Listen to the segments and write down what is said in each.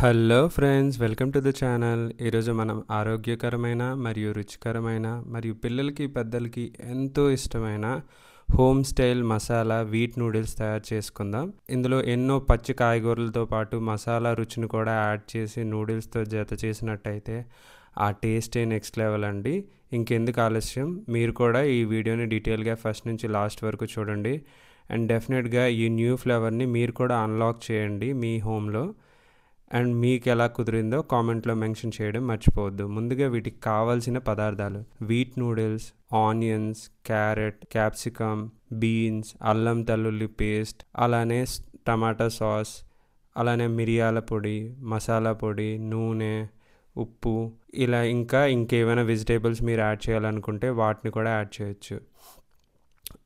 Hello friends, welcome to the channel. ఈరోజు మనం ఆరోగ్యకరమైన మరియు రుచికరమైన మరియు పిల్లలకి పెద్దలకి ఎంతో ఇష్టమైన home style masala wheat noodles తయారు చేసుకుందాం. ఇందులో ఎన్నో పచ్చి కాయగూరలతో పాటు మసాలా రుచిని కూడా యాడ్ చేసి నూడిల్స్తో జత చేసినట్టయితే ఆ టేస్టే నెక్స్ట్ లెవెల్ అండి. ఇంకెందుకు ఆలస్యం, మీరు కూడా ఈ వీడియోని డీటెయిల్గా ఫస్ట్ నుంచి లాస్ట్ వరకు చూడండి. అండ్ డెఫినెట్గా ఈ న్యూ ఫ్లేవర్ని మీరు కూడా అన్లాక్ చేయండి మీ హోమ్లో. అండ్ మీకు ఎలా కుదిరిందో కామెంట్లో మెన్షన్ చేయడం మర్చిపోవద్దు. ముందుగా వీటికి కావాల్సిన పదార్థాలు: wheat noodles, onions, carrot, capsicum, beans, అల్లం తెల్లుల్లి పేస్ట్, అలానే టమాటా సాస్, అలానే మిరియాల పొడి, మసాలా పొడి, నూనె, ఉప్పు, ఇలా ఇంకేమైనా వెజిటేబుల్స్ మీరు యాడ్ చేయాలనుకుంటే వాటిని కూడా యాడ్ చేయొచ్చు.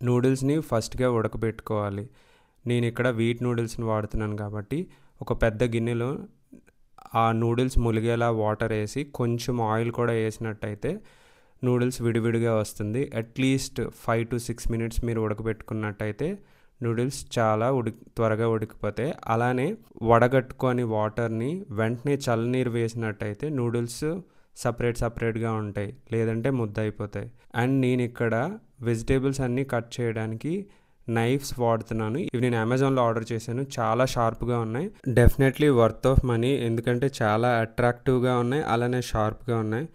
నూడిల్స్ని ఫస్ట్గా ఉడకబెట్టుకోవాలి. నేను ఇక్కడ వీట్ నూడిల్స్ని వాడుతున్నాను కాబట్టి ఒక పెద్ద గిన్నెలో ఆ నూడిల్స్ ములిగేలా వాటర్ వేసి కొంచెం ఆయిల్ కూడా వేసినట్టయితే నూడిల్స్ విడివిడిగా వస్తుంది. అట్లీస్ట్ 5 to 6 minutes మీరు ఉడకబెట్టుకున్నట్టయితే నూడిల్స్ చాలా త్వరగా ఉడికిపోతాయి. అలానే వడగట్టుకొని వాటర్ని వెంటనే చల్లనీరు వేసినట్టయితే నూడిల్స్ సపరేట్గా ఉంటాయి, లేదంటే ముద్ద అయిపోతాయి. అండ్ నేను ఇక్కడ వెజిటేబుల్స్ అన్నీ కట్ చేయడానికి నైఫ్స్ వాడుతున్నాను. ఇవి నేను అమెజాన్లో ఆర్డర్ చేశాను. చాలా షార్ప్గా ఉన్నాయి. డెఫినెట్లీ వర్త్ ఆఫ్ మనీ, ఎందుకంటే చాలా అట్రాక్టివ్గా ఉన్నాయి, అలానే షార్ప్గా ఉన్నాయి.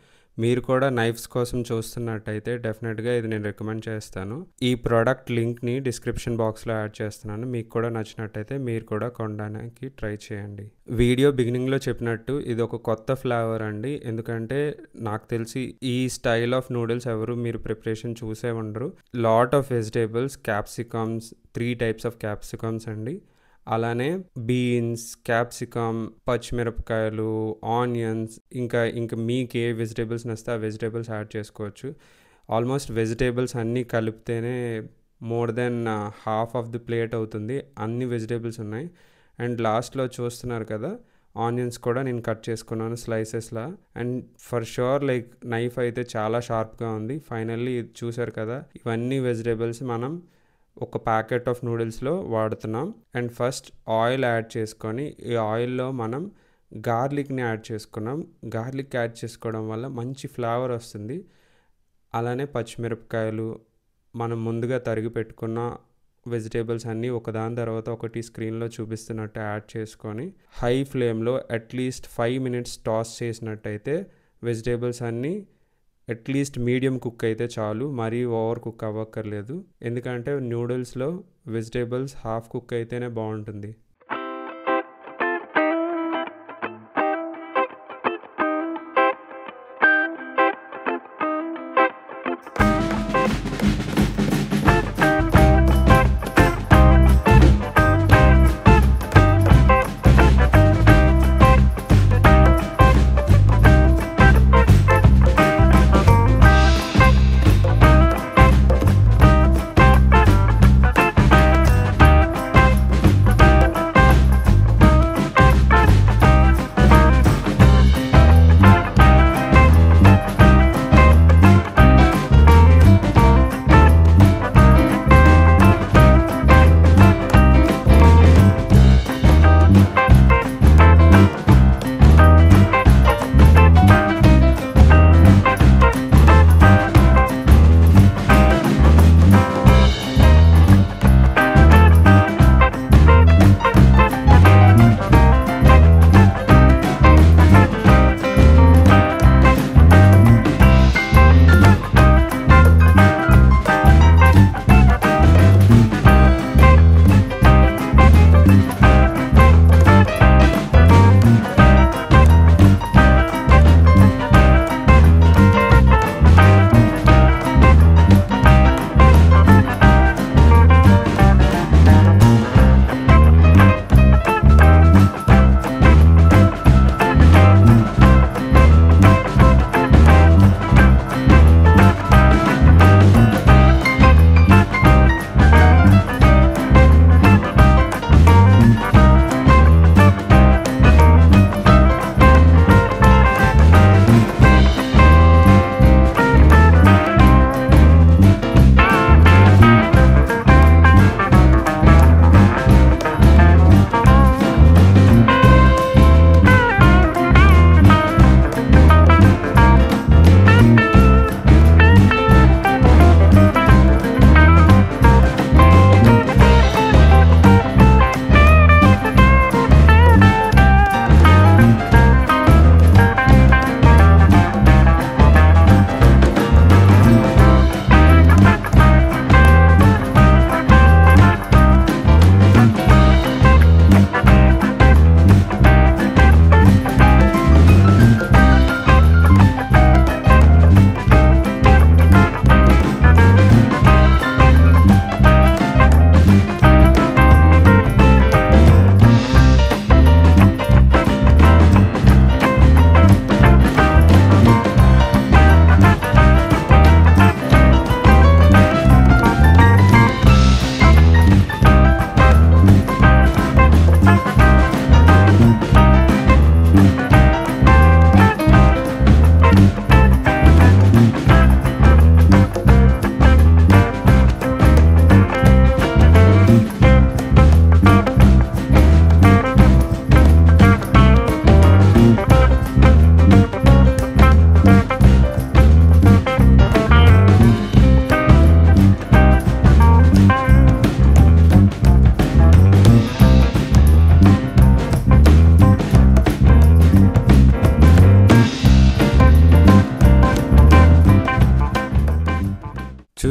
మీరు కూడా నైఫ్స్ కోసం చూస్తున్నట్టయితే డెఫినెట్గా ఇది నేను రికమెండ్ చేస్తాను. ఈ ప్రోడక్ట్ లింక్ని డిస్క్రిప్షన్ బాక్స్లో యాడ్ చేస్తున్నాను. మీకు కూడా నచ్చినట్టయితే మీరు కూడా కొనడానికి ట్రై చేయండి. వీడియో బిగినింగ్లో చెప్పినట్టు ఇది ఒక కొత్త ఫ్లేవర్ అండి, ఎందుకంటే నాకు తెలిసి ఈ స్టైల్ ఆఫ్ నూడిల్స్ ఎవరు మీరు ప్రిపరేషన్ చూసే ఉండరు. Lot of vegetables, capsicums, 3 types of capsicums అండి, అలానే బీన్స్, క్యాప్సికమ్, పచ్చిమిరపకాయలు, ఆనియన్స్, ఇంకా మీకు ఏ వెజిటేబుల్స్ నచ్చితే ఆ వెజిటేబుల్స్ యాడ్ చేసుకోవచ్చు. ఆల్మోస్ట్ వెజిటేబుల్స్ అన్నీ కలిపితేనే more than half of the plate అవుతుంది. అన్ని వెజిటేబుల్స్ ఉన్నాయి. అండ్ లాస్ట్లో చూస్తున్నారు కదా, ఆనియన్స్ కూడా నేను కట్ చేసుకున్నాను స్లైసెస్లా. అండ్ ఫర్ షూర్ నైఫ్ అయితే చాలా షార్ప్గా ఉంది. ఫైనల్లీ చూసారు కదా, ఇవన్నీ వెజిటేబుల్స్ మనం ఒక ప్యాకెట్ ఆఫ్ నూడిల్స్లో వాడుతున్నాం. అండ్ ఫస్ట్ ఆయిల్ యాడ్ చేసుకొని ఈ ఆయిల్లో మనం గార్లిక్ని యాడ్ చేసుకున్నాం. గార్లిక్ యాడ్ చేసుకోవడం వల్ల మంచి ఫ్లేవర్ వస్తుంది. అలానే పచ్చిమిరపకాయలు, మనం ముందుగా తరిగి పెట్టుకున్న వెజిటేబుల్స్ అన్నీ ఒకదాని తర్వాత ఒకటి స్క్రీన్లో చూపిస్తున్నట్టు యాడ్ చేసుకొని హై ఫ్లేమ్లో అట్లీస్ట్ 5 minutes టాస్ చేసినట్టయితే వెజిటేబుల్స్ అన్నీ అట్లీస్ట్ మీడియం కుక్ అయితే చాలు, మరీ ఓవర్ కుక్ అవ్వక్కర్లేదు. ఎందుకంటే నూడిల్స్లో వెజిటేబుల్స్ హాఫ్ కుక్ అయితేనే బాగుంటుంది.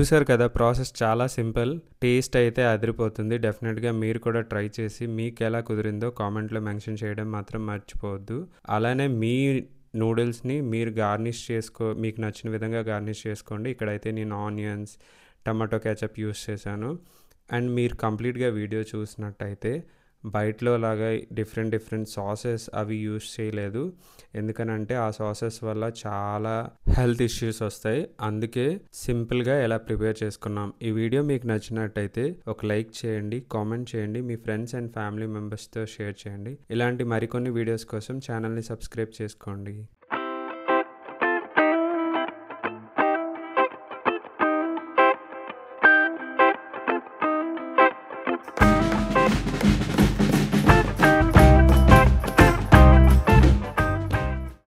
చూసారు కదా, ప్రాసెస్ చాలా సింపుల్. టేస్ట్ అయితే అదిరిపోతుంది. డెఫినెట్‌గా మీరు కూడా ట్రై చేసి మీకెలా కుదిరిందో కామెంట్‌లో మెన్షన్ చేయడం మాత్రం మర్చిపోవద్దు. అలానే మీ నూడిల్స్‌ని మీరు మీకు నచ్చిన విధంగా గార్నిష్ చేసుకోండి. ఇక్కడైతే నేను ఆనియన్స్, టమాటో కెచప్ యూస్ చేశాను. అండ్ మీరు కంప్లీట్‌గా వీడియో చూసినట్టయితే బయటలో లాగా డిఫరెంట్ సాసెస్ అవి యూస్ చేయలేదు. ఎందుకనంటే ఆ సాసెస్ వల్ల చాలా హెల్త్ ఇష్యూస్ వస్తాయి. అందుకే సింపుల్గా ఎలా ప్రిపేర్ చేసుకున్నాం. ఈ వీడియో మీకు నచ్చినట్టయితే ఒక లైక్ చేయండి, కామెంట్ చేయండి, మీ ఫ్రెండ్స్ అండ్ ఫ్యామిలీ మెంబర్స్తో షేర్ చేయండి. ఇలాంటి మరికొన్ని వీడియోస్ కోసం ఛానల్ని సబ్స్క్రైబ్ చేసుకోండి.